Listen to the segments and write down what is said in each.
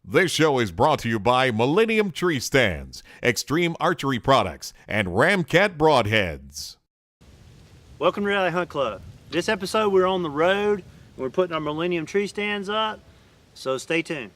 This show is brought to you by Millenium Tree Stands, Extreme Archery Products, and Ramcat Broadheads. Welcome to Reality Hunt Club. This episode we're on the road and we're putting our Millenium tree stands up, so stay tuned.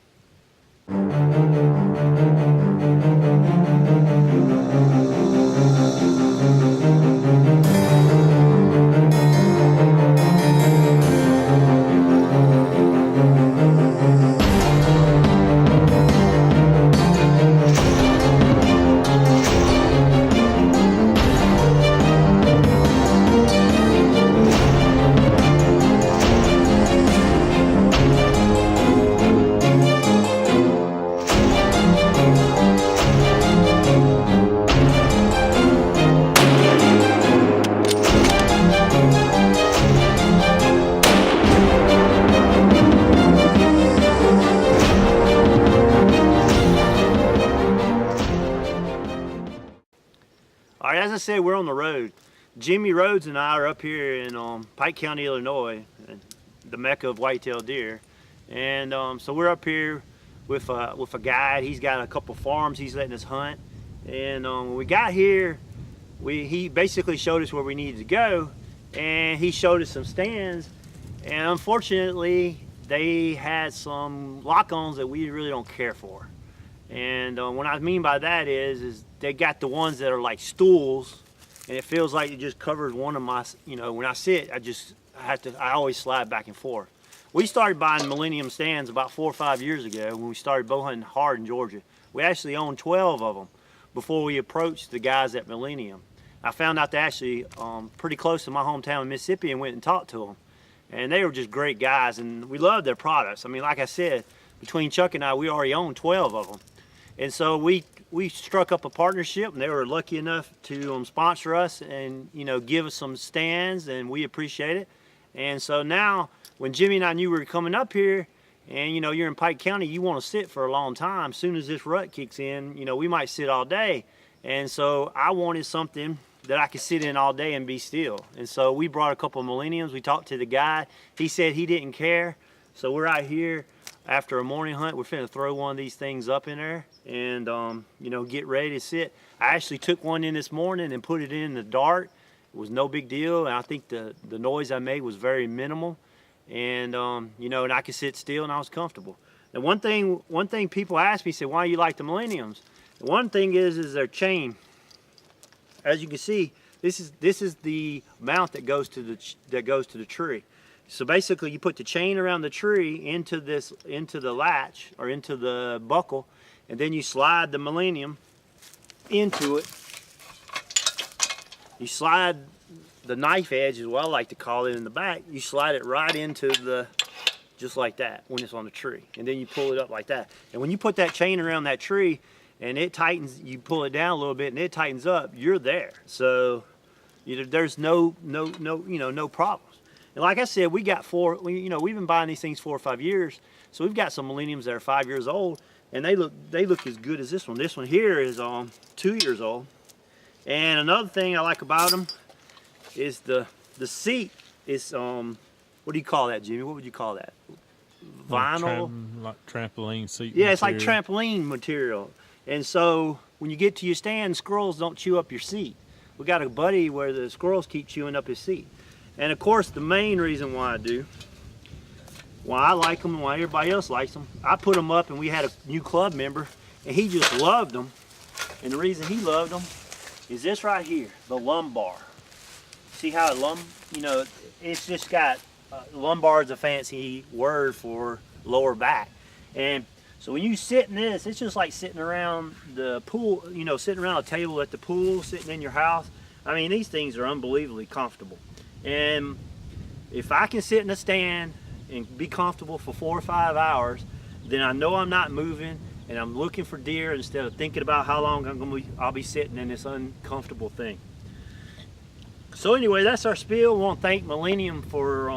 All right, as I said, we're on the road. Jimmy Rhodes and I are up here in Pike County, Illinois, the Mecca of Whitetail deer. And so we're up here with a guide. He's got a couple farms he's letting us hunt. And when we got here, he basically showed us where we needed to go, and he showed us some stands. And unfortunately, they had some lock-ons that we really don't care for. And what I mean by that is they got the ones that are like stools, and it feels like it just covers one of my, when I sit, I always slide back and forth. We started buying Millenium stands about 4 or 5 years ago when we started bow hunting hard in Georgia. We actually owned 12 of them before we approached the guys at Millenium. I found out they're actually pretty close to my hometown in Mississippi and went and talked to them. And they were just great guys, and we loved their products. I mean, like I said, between Chuck and I, we already own 12 of them. And so we struck up a partnership, and they were lucky enough to sponsor us and give us some stands, and we appreciate it. And so now, when Jimmy and I knew we were coming up here, and you're in Pike County, you want to sit for a long time. As soon as this rut kicks in, we might sit all day. And so I wanted something that I could sit in all day and be still. And so we brought a couple of Milleniums. We talked to the guy. He said he didn't care. So we're out here after a morning hunt. We're finna throw one of these things up in there and get ready to sit. I actually took one in this morning and put it in the dark. It was no big deal, and I think the noise I made was very minimal. And and I could sit still and I was comfortable. And one thing people ask me, say, why do you like the Milleniums? And one thing is their chain. As you can see, this is the mount that goes to the tree. So basically, you put the chain around the tree into the latch or into the buckle, and then you slide the Millenium into it. You slide the knife edge, is what I like to call it, in the back. You slide it right into just like that when it's on the tree, and then you pull it up like that. And when you put that chain around that tree, and it tightens, you pull it down a little bit, and it tightens up, you're there. So there's no problems. And like I said, we got we've been buying these things 4 or 5 years. So we've got some Milleniums that are 5 years old, and they look as good as this one. This one here is 2 years old. And another thing I like about them is the seat is what do you call that, Jimmy? What would you call that? Vinyl? Like trampoline seat. Yeah, material. It's like trampoline material. And so when you get to your stand, squirrels don't chew up your seat. We got a buddy where the squirrels keep chewing up his seat. And of course, the main reason why I like them and why everybody else likes them, I put them up, and we had a new club member, and he just loved them. And the reason he loved them is this right here, the lumbar. See how it's just got, lumbar is a fancy word for lower back. And so when you sit in this, it's just like sitting around the pool, sitting around a table at the pool, sitting in your house. I mean, these things are unbelievably comfortable. And if I can sit in a stand and be comfortable for 4 or 5 hours, then I know I'm not moving, and I'm looking for deer instead of thinking about how long I'll be sitting in this uncomfortable thing. So anyway, that's our spiel. We want to thank Millenium for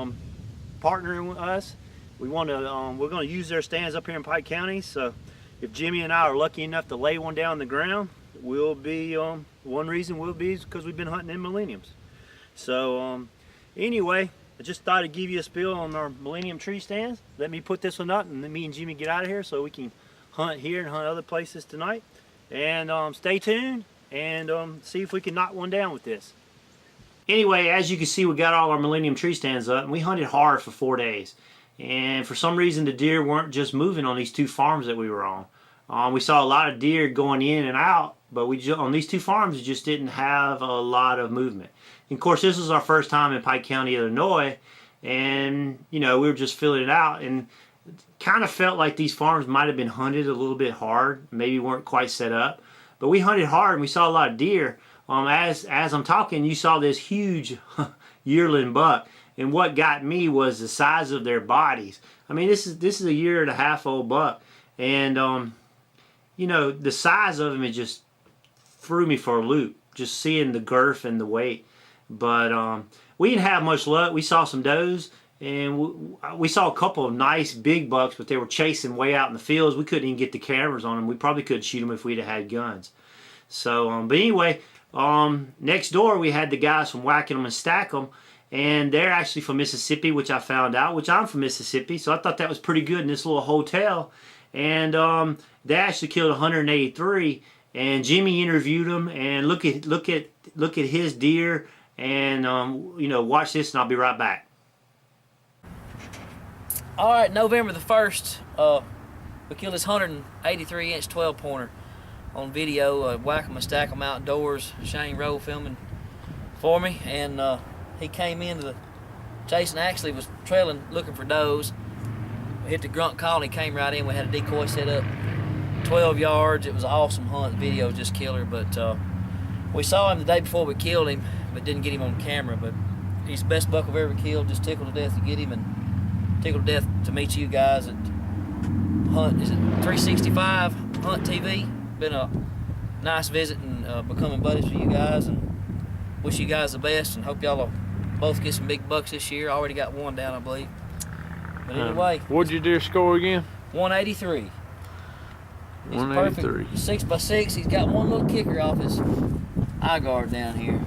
partnering with us. We're going to use their stands up here in Pike County. So if Jimmy and I are lucky enough to lay one down on the ground, we'll be one reason we'll be is because we've been hunting in Milleniums. So anyway, I just thought I'd give you a spiel on our Millenium tree stands. Let me put this one up, and then me and Jimmy get out of here so we can hunt here and hunt other places tonight. And stay tuned and see if we can knock one down with this. Anyway, as you can see, we got all our Millenium tree stands up, and we hunted hard for 4 days. And for some reason, the deer weren't just moving on these 2 farms that we were on. We saw a lot of deer going in and out, but on these 2 farms, we just didn't have a lot of movement. And of course, this was our first time in Pike County, Illinois, and we were just filling it out, and kind of felt like these farms might have been hunted a little bit hard, maybe weren't quite set up. But we hunted hard, and we saw a lot of deer. As I'm talking, you saw this huge yearling buck, and what got me was the size of their bodies. I mean, this is a 1.5 year old buck, and the size of him, it just threw me for a loop, just seeing the girth and the weight. But we didn't have much luck. We saw some does, and we saw a couple of nice big bucks, but they were chasing way out in the fields. We couldn't even get the cameras on them. We probably could shoot them if we'd have had guns. So, but anyway, next door we had the guys from Whacking 'em and Stack 'em, and they're actually from Mississippi, which I found out, which I'm from Mississippi, so I thought that was pretty good in this little hotel. And they actually killed 183, and Jimmy interviewed them, and look at his deer, and watch this, and I'll be right back. All right, November the 1st, we killed this 183-inch 12-pointer on video. Whack 'em and Stack 'em outdoors. Shane Rowe filming for me, and he came into the Jason actually was trailing, looking for does. We hit the grunt call, and he came right in. We had a decoy set up, 12 yards. It was an awesome hunt. The video was just killer, but we saw him the day before we killed him, but didn't get him on camera. But he's the best buck I've ever killed. Just tickled to death to get him, and tickled to death to meet you guys at Hunt. Is it 365 Hunt TV? Been a nice visit and becoming buddies with you guys, and wish you guys the best, and hope y'all will both get some big bucks this year. Already got one down, I believe. But anyway, What'd your deer score again? 183. He's 183. perfect 6x6. He's got one little kicker off his eye guard down here.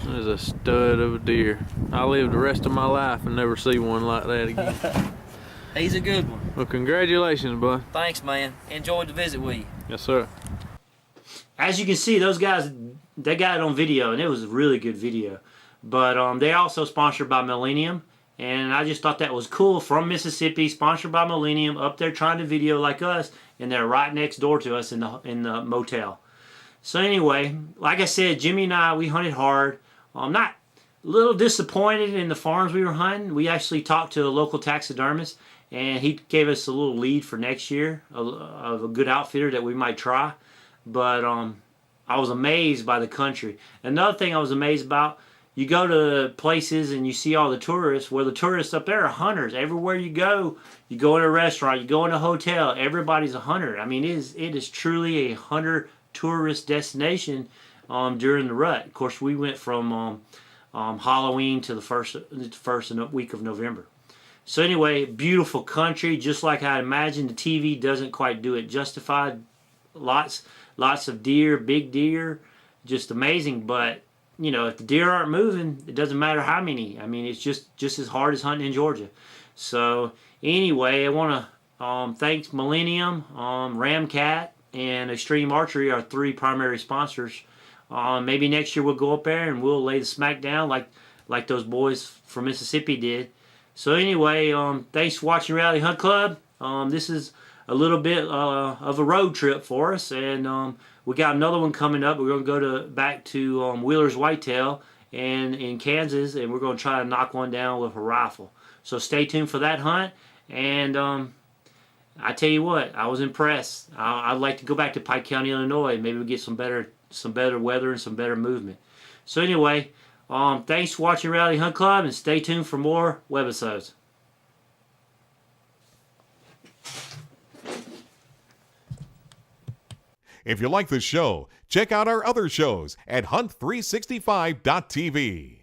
That is a stud of a deer. I'll live the rest of my life and never see one like that again. He's a good one. Well, congratulations, bud. Thanks, man. Enjoyed the visit with you. Yes, sir. As you can see, those guys, they got it on video, and it was a really good video. But they also sponsored by Millenium, and I just thought that was cool. From Mississippi, sponsored by Millenium, up there trying to video like us, and they're right next door to us in the motel. So anyway, like I said, Jimmy and I, we hunted hard. I'm not a little disappointed in the farms we were hunting. We actually talked to a local taxidermist, and he gave us a little lead for next year of a good outfitter that we might try. But I was amazed by the country. Another thing I was amazed about, you go to places and you see all the tourists. Well, the tourists up there are hunters. Everywhere you go in a restaurant, you go in a hotel, everybody's a hunter. I mean, it is truly a hunter tourist destination during the rut. Of course, we went from Halloween to the first week of November. So anyway, beautiful country, just like I imagined. The TV doesn't quite do it justified. Lots of deer, big deer, just amazing. But if the deer aren't moving, it doesn't matter how many. I mean, it's just as hard as hunting in Georgia. So anyway, I want to thank Millenium, Ramcat, and Extreme Archery, our 3 primary sponsors. Maybe next year we'll go up there and we'll lay the smack down like those boys from Mississippi did. So anyway, thanks for watching Reality Hunt Club. This is a little bit of a road trip for us, and we got another one coming up. We're going to go back to Wheeler's Whitetail and in Kansas, and we're going to try to knock one down with a rifle. So stay tuned for that hunt. And I tell you what, I was impressed. I'd like to go back to Pike County, Illinois. Maybe we get some better weather and some better movement. So anyway, thanks for watching Reality Hunt Club, and stay tuned for more webisodes. If you like this show, check out our other shows at hunt365.tv.